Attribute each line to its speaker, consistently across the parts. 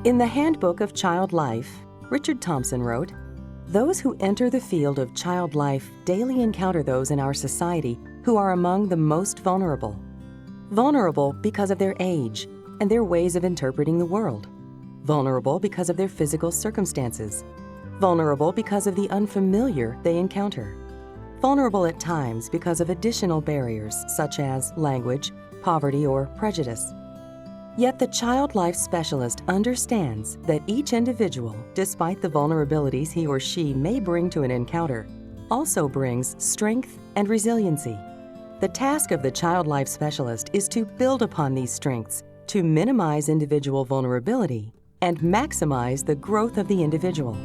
Speaker 1: In the Handbook of Child Life, Richard Thompson wrote, "Those who enter the field of child life daily encounter those in our society who are among the most vulnerable. Vulnerable because of their age and their ways of interpreting the world. Vulnerable because of their physical circumstances. Vulnerable because of the unfamiliar they encounter. Vulnerable at times because of additional barriers such as language, poverty, or prejudice. Yet the child life specialist understands that each individual, despite the vulnerabilities he or she may bring to an encounter, also brings strength and resiliency. The task of the child life specialist is to build upon these strengths, to minimize individual vulnerability, and maximize the growth of the individual."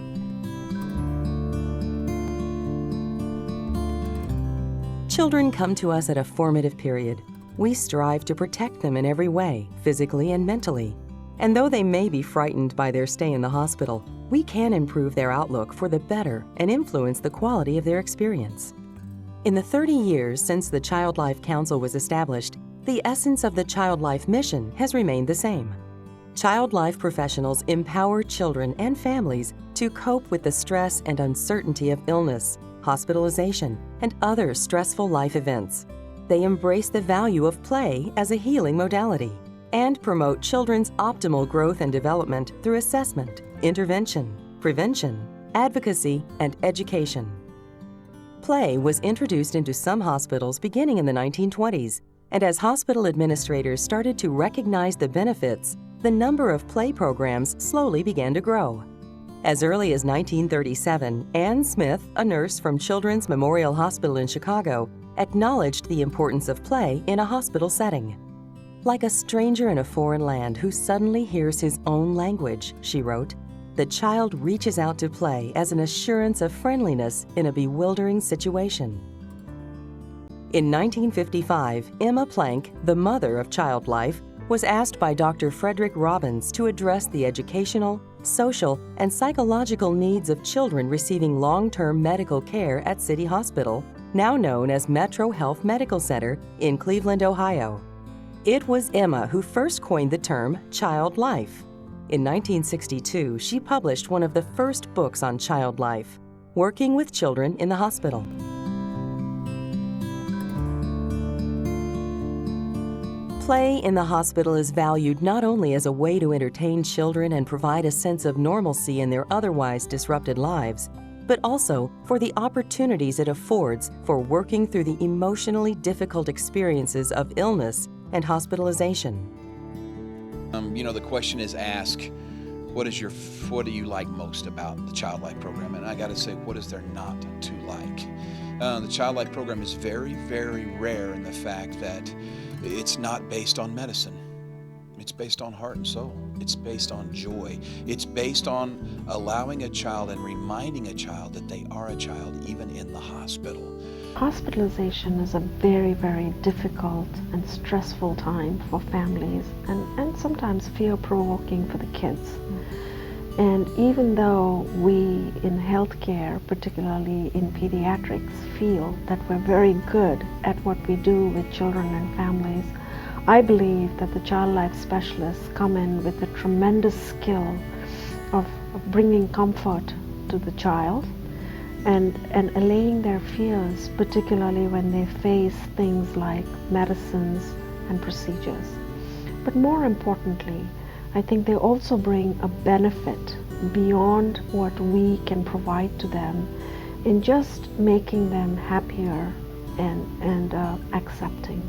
Speaker 1: Children come to us at a formative period. We strive to protect them in every way, physically and mentally. And though they may be frightened by their stay in the hospital, we can improve their outlook for the better and influence the quality of their experience. In the 30 years since the Child Life Council was established, the essence of the Child Life mission has remained the same. Child life professionals empower children and families to cope with the stress and uncertainty of illness, hospitalization, and other stressful life events. They embrace the value of play as a healing modality and promote children's optimal growth and development through assessment, intervention, prevention, advocacy, and education. Play was introduced into some hospitals beginning in the 1920s, and as hospital administrators started to recognize the benefits, the number of play programs slowly began to grow. As early as 1937, Ann Smith, a nurse from Children's Memorial Hospital in Chicago, acknowledged the importance of play in a hospital setting. "Like a stranger in a foreign land who suddenly hears his own language," she wrote, "the child reaches out to play as an assurance of friendliness in a bewildering situation." In 1955, Emma Plank, the mother of child life, was asked by Dr. Frederick Robbins to address the educational, social, and psychological needs of children receiving long-term medical care at City Hospital, now known as Metro Health Medical Center in Cleveland, Ohio. It was Emma who first coined the term child life. In 1962, she published one of the first books on child life, Working with Children in the Hospital. Play in the hospital is valued not only as a way to entertain children and provide a sense of normalcy in their otherwise disrupted lives, but also for the opportunities it affords for working through the emotionally difficult experiences of illness and hospitalization.
Speaker 2: The question is asked, what do you like most about the Child Life program? And I got to say, what is there not to like? The Child Life program is very, very rare in the fact that it's not based on medicine. It's based on heart and soul. It's based on joy. It's based on allowing a child and reminding a child that they are a child even in the hospital.
Speaker 3: Hospitalization is a very, very difficult and stressful time for families and sometimes fear-provoking for the kids. And even though we in healthcare, particularly in pediatrics, feel that we're very good at what we do with children and families, I believe that the child life specialists come in with a tremendous skill of bringing comfort to the child and allaying their fears, particularly when they face things like medicines and procedures. But more importantly, I think they also bring a benefit beyond what we can provide to them in just making them happier and accepting.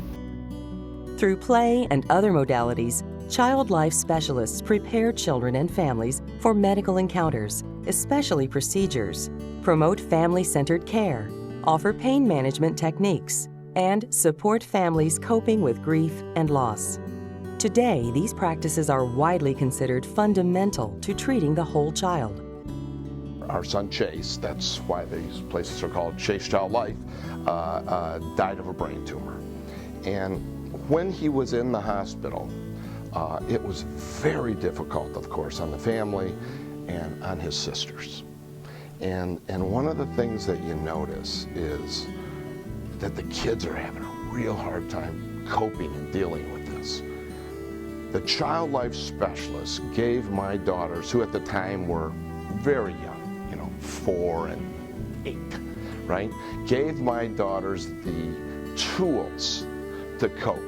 Speaker 1: Through play and other modalities, child life specialists prepare children and families for medical encounters, especially procedures, promote family-centered care, offer pain management techniques, and support families coping with grief and loss. Today, these practices are widely considered fundamental to treating the whole child.
Speaker 4: Our son Chase, that's why these places are called Chase Child Life, died of a brain tumor. And when he was in the hospital, it was very difficult, of course, on the family and on his sisters. And one of the things that you notice is that the kids are having a real hard time coping and dealing with this. The child life specialist gave my daughters, who at the time were very young, 4 and 8, right? Gave my daughters the tools to cope.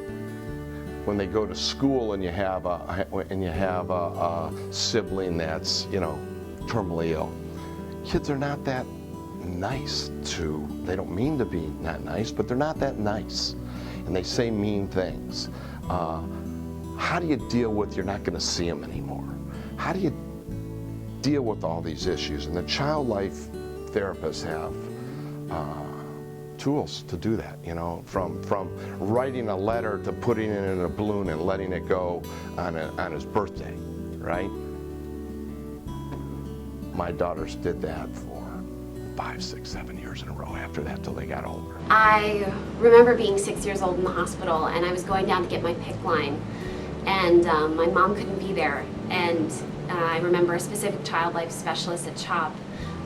Speaker 4: When they go to school and you have a sibling that's, terminally ill, kids are not that nice they don't mean to be not nice, but they're not that nice. And they say mean things. How do you deal with you're not going to see them anymore? How do you deal with all these issues? And the child life therapists have tools to do that, from writing a letter to putting it in a balloon and letting it go on his birthday, right? My daughters did that for 5, 6, 7 years in a row after that till they got older.
Speaker 5: I remember being 6 years old in the hospital, and I was going down to get my PICC line, and my mom couldn't be there, and I remember a specific child life specialist at CHOP.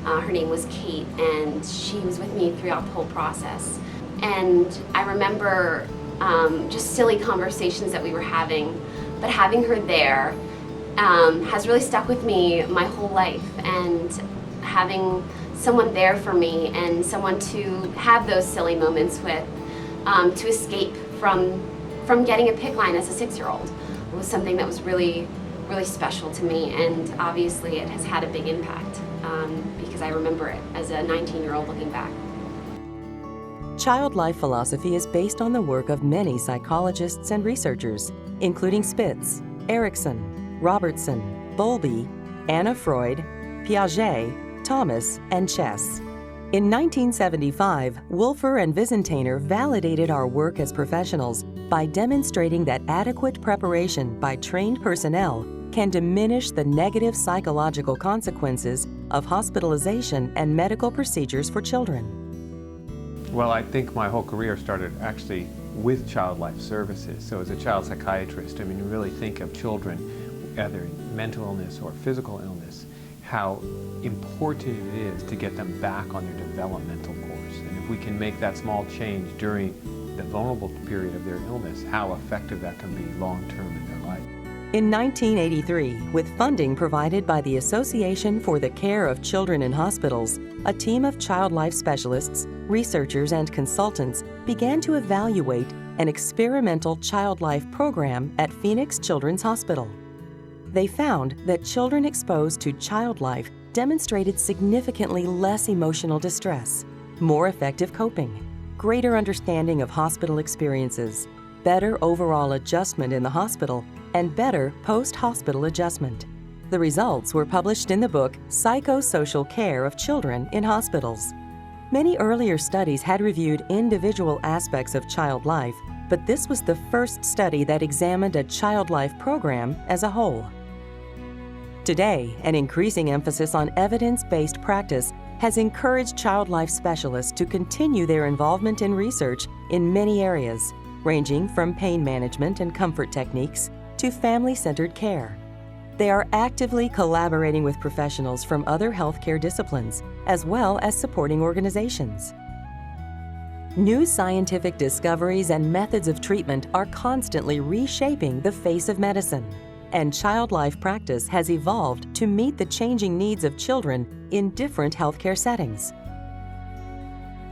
Speaker 5: Her name was Kate, and she was with me throughout the whole process. And I remember just silly conversations that we were having, but having her there has really stuck with me my whole life, and having someone there for me and someone to have those silly moments with, to escape from getting a PICC line as a 6-year-old was something that was really, really special to me, and obviously it has had a big impact because I remember it as a 19-year-old looking back.
Speaker 1: Child life philosophy is based on the work of many psychologists and researchers, including Spitz, Erikson, Robertson, Bowlby, Anna Freud, Piaget, Thomas, and Chess. In 1975, Wolfer and Visentainer validated our work as professionals by demonstrating that adequate preparation by trained personnel can diminish the negative psychological consequences of hospitalization and medical procedures for children.
Speaker 6: Well, I think my whole career started actually with child life services. So as a child psychiatrist, you really think of children, either mental illness or physical illness, how important it is to get them back on their developmental course. And if we can make that small change during the vulnerable period of their illness, how effective that can be long-term in their life.
Speaker 1: In 1983, with funding provided by the Association for the Care of Children in Hospitals, a team of child life specialists, researchers, and consultants began to evaluate an experimental child life program at Phoenix Children's Hospital. They found that children exposed to child life demonstrated significantly less emotional distress, more effective coping, greater understanding of hospital experiences, better overall adjustment in the hospital, and better post-hospital adjustment. The results were published in the book Psychosocial Care of Children in Hospitals. Many earlier studies had reviewed individual aspects of child life, but this was the first study that examined a child life program as a whole. Today, an increasing emphasis on evidence-based practice has encouraged child life specialists to continue their involvement in research in many areas, ranging from pain management and comfort techniques to family-centered care. They are actively collaborating with professionals from other healthcare disciplines, as well as supporting organizations. New scientific discoveries and methods of treatment are constantly reshaping the face of medicine, and child life practice has evolved to meet the changing needs of children in different healthcare settings.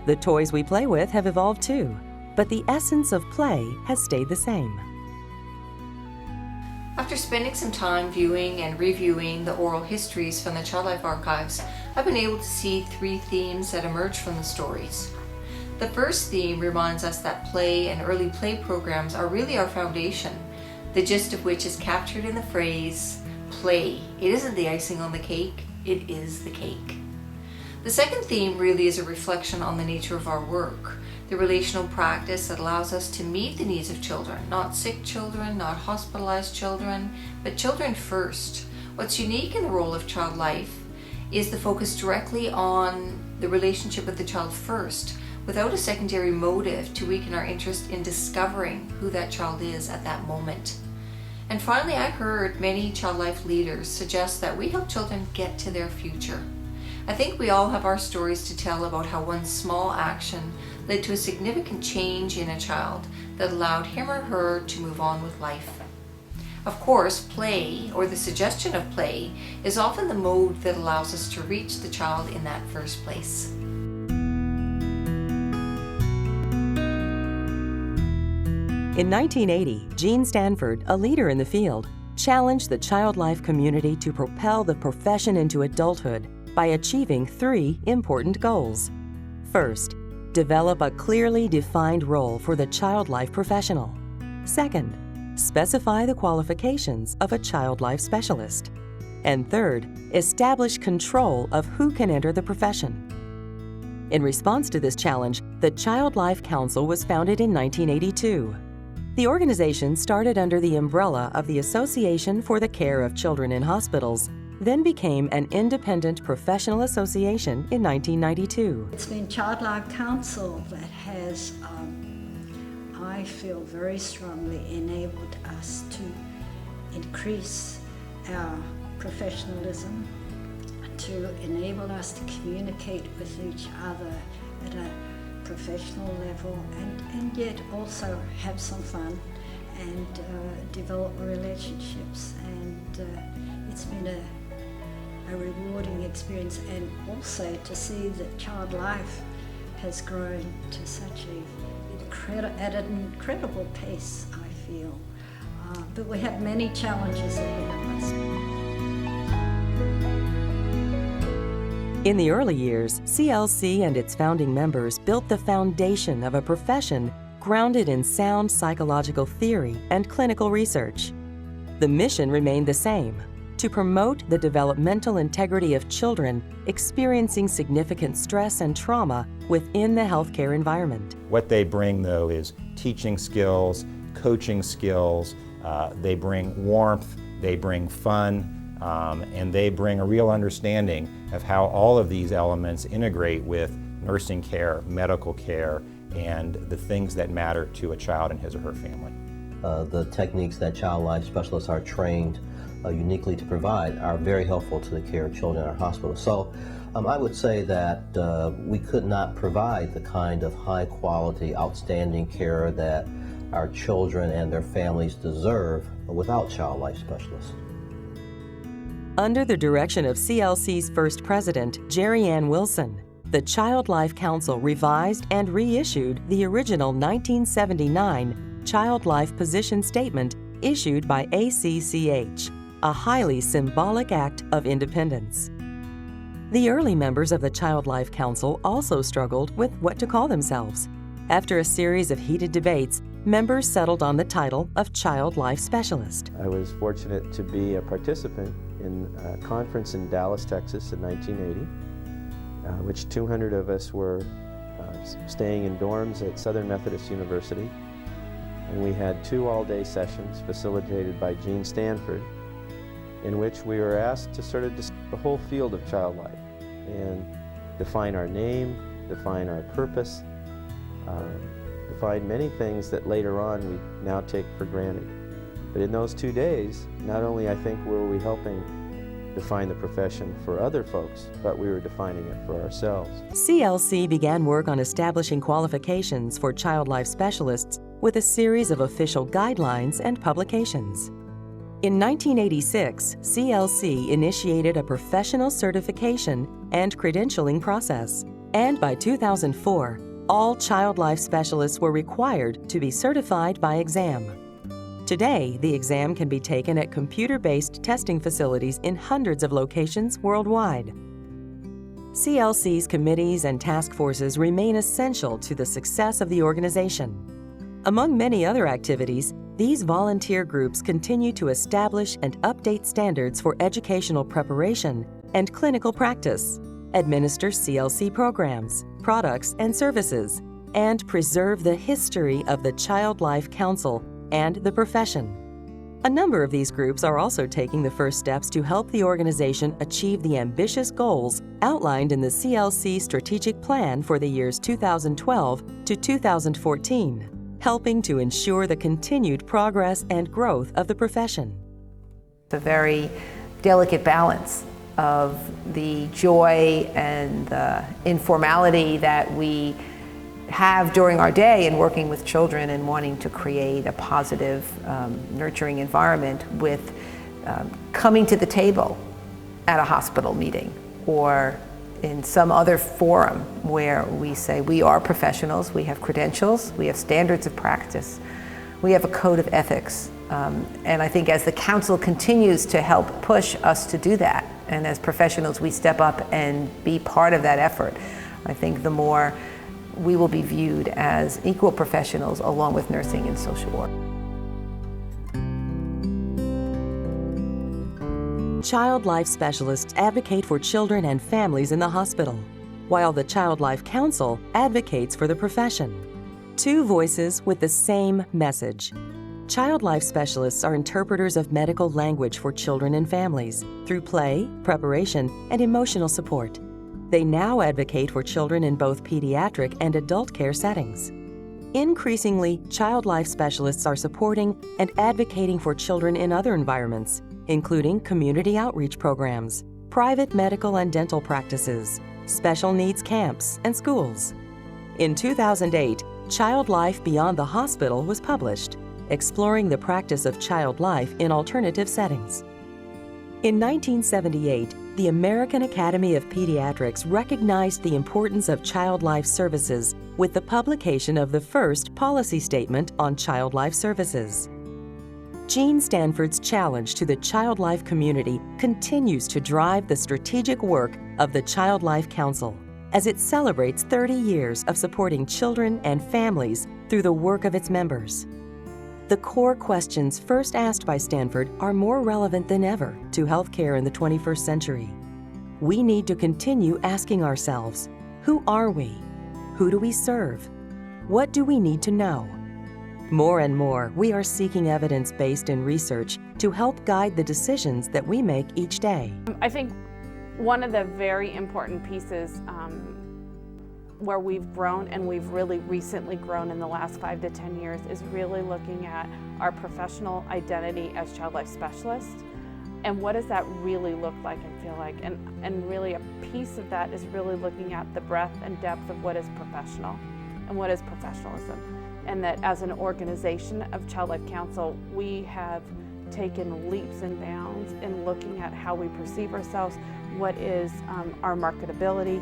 Speaker 1: The toys we play with have evolved too, but the essence of play has stayed the same.
Speaker 7: After spending some time viewing and reviewing the oral histories from the Child Life archives, I've been able to see 3 themes that emerge from the stories. The first theme reminds us that play and early play programs are really our foundation, the gist of which is captured in the phrase, play. It isn't the icing on the cake, it is the cake. The second theme really is a reflection on the nature of our work, the relational practice that allows us to meet the needs of children, not sick children, not hospitalized children, but children first. What's unique in the role of child life is the focus directly on the relationship with the child first, without a secondary motive to weaken our interest in discovering who that child is at that moment. And finally, I've heard many child life leaders suggest that we help children get to their future. I think we all have our stories to tell about how one small action led to a significant change in a child that allowed him or her to move on with life. Of course, play, or the suggestion of play, is often the mode that allows us to reach the child in that first place.
Speaker 1: In 1980, Jean Stanford, a leader in the field, challenged the child life community to propel the profession into adulthood by achieving 3 important goals. First, develop a clearly defined role for the child life professional. Second, specify the qualifications of a child life specialist. And third, establish control of who can enter the profession. In response to this challenge, the Child Life Council was founded in 1982. The organization started under the umbrella of the Association for the Care of Children in Hospitals, then became an independent professional association in 1992.
Speaker 8: It's been Child Life Council that has, I feel very strongly, enabled us to increase our professionalism, to enable us to communicate with each other at a professional level and yet also have some fun and develop relationships. And it's been a rewarding experience, and also to see that Child Life has grown to such at an incredible pace, I feel. But we have many challenges ahead of us.
Speaker 1: In the early years, CLC and its founding members built the foundation of a profession grounded in sound psychological theory and clinical research. The mission remained the same: to promote the developmental integrity of children experiencing significant stress and trauma within the healthcare environment.
Speaker 9: What they bring, though, is teaching skills, coaching skills, they bring warmth, they bring fun, and they bring a real understanding of how all of these elements integrate with nursing care, medical care, and the things that matter to a child and his or her family.
Speaker 10: The techniques that child life specialists are trained uniquely to provide are very helpful to the care of children in our hospital. So I would say that we could not provide the kind of high quality, outstanding care that our children and their families deserve without child life specialists.
Speaker 1: Under the direction of CLC's first president, Jerry Ann Wilson, the Child Life Council revised and reissued the original 1979 Child Life Position Statement issued by ACCH, a highly symbolic act of independence. The early members of the Child Life Council also struggled with what to call themselves. After a series of heated debates, members settled on the title of Child Life Specialist.
Speaker 11: I was fortunate to be a participant in a conference in Dallas, Texas in 1980, which 200 of us were staying in dorms at Southern Methodist University. And we had 2 all-day sessions facilitated by Jean Stanford, in which we were asked to sort of discuss the whole field of child life and define our name, define our purpose, define many things that later on we now take for granted. But in those 2 days, not only I think were we helping define the profession for other folks, but we were defining it for ourselves.
Speaker 1: CLC began work on establishing qualifications for child life specialists with a series of official guidelines and publications. In 1986, CLC initiated a professional certification and credentialing process, and by 2004, all child life specialists were required to be certified by exam. Today, the exam can be taken at computer-based testing facilities in hundreds of locations worldwide. CLC's committees and task forces remain essential to the success of the organization. Among many other activities, these volunteer groups continue to establish and update standards for educational preparation and clinical practice, administer CLC programs, products, and services, and preserve the history of the Child Life Council and the profession. A number of these groups are also taking the first steps to help the organization achieve the ambitious goals outlined in the CLC Strategic Plan for the years 2012 to 2014, helping to ensure the continued progress and growth of the profession.
Speaker 12: It's a very delicate balance of the joy and the informality that we have during our day in working with children and wanting to create a positive, nurturing environment with coming to the table at a hospital meeting or in some other forum where we say we are professionals, we have credentials, we have standards of practice, we have a code of ethics. And I think as the council continues to help push us to do that, and as professionals we step up and be part of that effort, I think the more we will be viewed as equal professionals along with nursing and social work.
Speaker 1: Child Life Specialists advocate for children and families in the hospital, while the Child Life Council advocates for the profession. Two voices with the same message. Child Life Specialists are interpreters of medical language for children and families through play, preparation, and emotional support. They now advocate for children in both pediatric and adult care settings. Increasingly, Child Life Specialists are supporting and advocating for children in other environments, including community outreach programs, private medical and dental practices, special needs camps, and schools. In 2008, Child Life Beyond the Hospital was published, exploring the practice of child life in alternative settings. In 1978, the American Academy of Pediatrics recognized the importance of child life services with the publication of the first policy statement on child life services. Jean Stanford's challenge to the child life community continues to drive the strategic work of the Child Life Council as it celebrates 30 years of supporting children and families through the work of its members. The core questions first asked by Stanford are more relevant than ever to healthcare in the 21st century. We need to continue asking ourselves, who are we? Who do we serve? What do we need to know? More and more, we are seeking evidence based in research to help guide the decisions that we make each day.
Speaker 13: I think one of the very important pieces where we've grown, and we've really recently grown in the last 5 to 10 years, is really looking at our professional identity as child life specialists. And what does that really look like and feel like? And really a piece of that is really looking at the breadth and depth of what is professional and what is professionalism. And that as an organization of Child Life Council, we have taken leaps and bounds in looking at how we perceive ourselves, what is our marketability,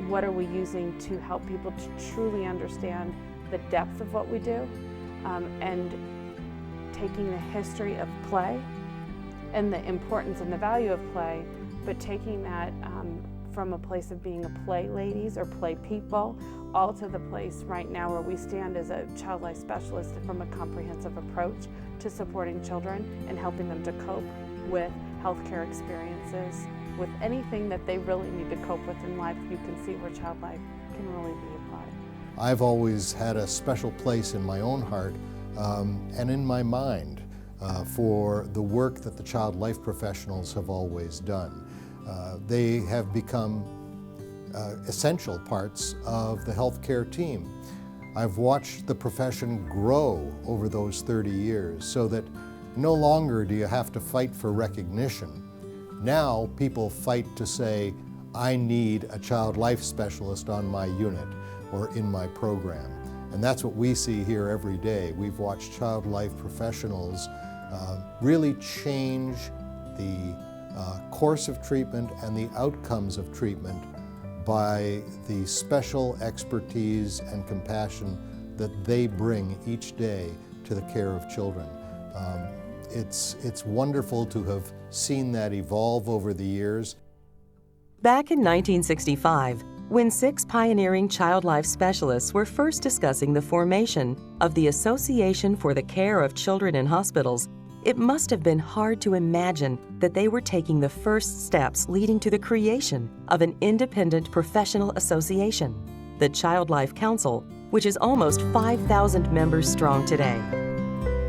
Speaker 13: what are we using to help people to truly understand the depth of what we do, and taking the history of play and the importance and the value of play, but taking that from a place of being a play ladies or play people, all to the place right now where we stand as a child life specialist from a comprehensive approach to supporting children and helping them to cope with healthcare experiences, with anything that they really need to cope with in life. You can see where child life can really be applied.
Speaker 14: I've always had a special place in my own heart and in my mind for the work that the child life professionals have always done. They have become essential parts of the healthcare team. I've watched the profession grow over those 30 years so that no longer do you have to fight for recognition. Now people fight to say, I need a child life specialist on my unit or in my program. And that's what we see here every day. We've watched child life professionals really change the course of treatment and the outcomes of treatment by the special expertise and compassion that they bring each day to the care of children. It's wonderful to have seen that evolve over the years.
Speaker 1: Back in 1965, when 6 pioneering child life specialists were first discussing the formation of the Association for the Care of Children in Hospitals, it must have been hard to imagine that they were taking the first steps leading to the creation of an independent professional association, the Child Life Council, which is almost 5,000 members strong today.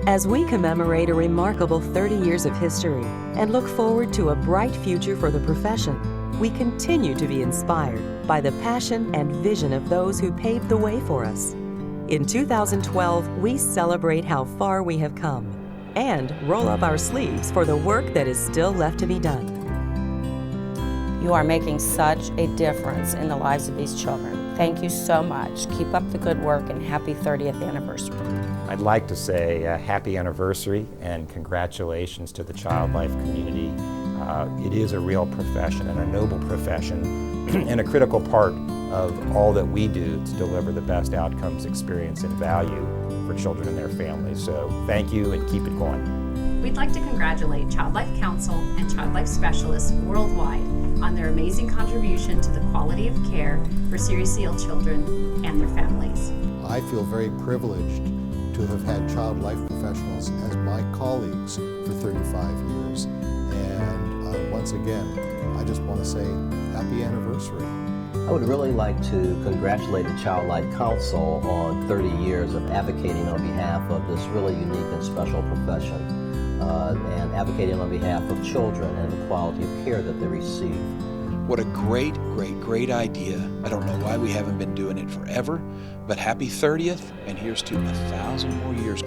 Speaker 1: As we commemorate a remarkable 30 years of history and look forward to a bright future for the profession, we continue to be inspired by the passion and vision of those who paved the way for us. In 2012, we celebrate how far we have come and roll up our sleeves for the work that is still left to be done.
Speaker 15: You are making such a difference in the lives of these children. Thank you so much. Keep up the good work and happy 30th anniversary.
Speaker 9: I'd like to say happy anniversary and congratulations to the Child Life community. It is a real profession and a noble profession and a critical part of all that we do to deliver the best outcomes, experience, and value for children and their families. So thank you and keep it going.
Speaker 16: We'd like to congratulate Child Life Council and Child Life specialists worldwide on their amazing contribution to the quality of care for seriously ill children and their families.
Speaker 14: I feel very privileged to have had Child Life professionals as my colleagues for 35 years. And once again, I just want to say happy anniversary.
Speaker 10: I would really like to congratulate the Child Life Council on 30 years of advocating on behalf of this really unique and special profession, and advocating on behalf of children and the quality of care that they receive.
Speaker 2: What a great, great, great idea. I don't know why we haven't been doing it forever, but happy 30th, and here's to 1,000 more years.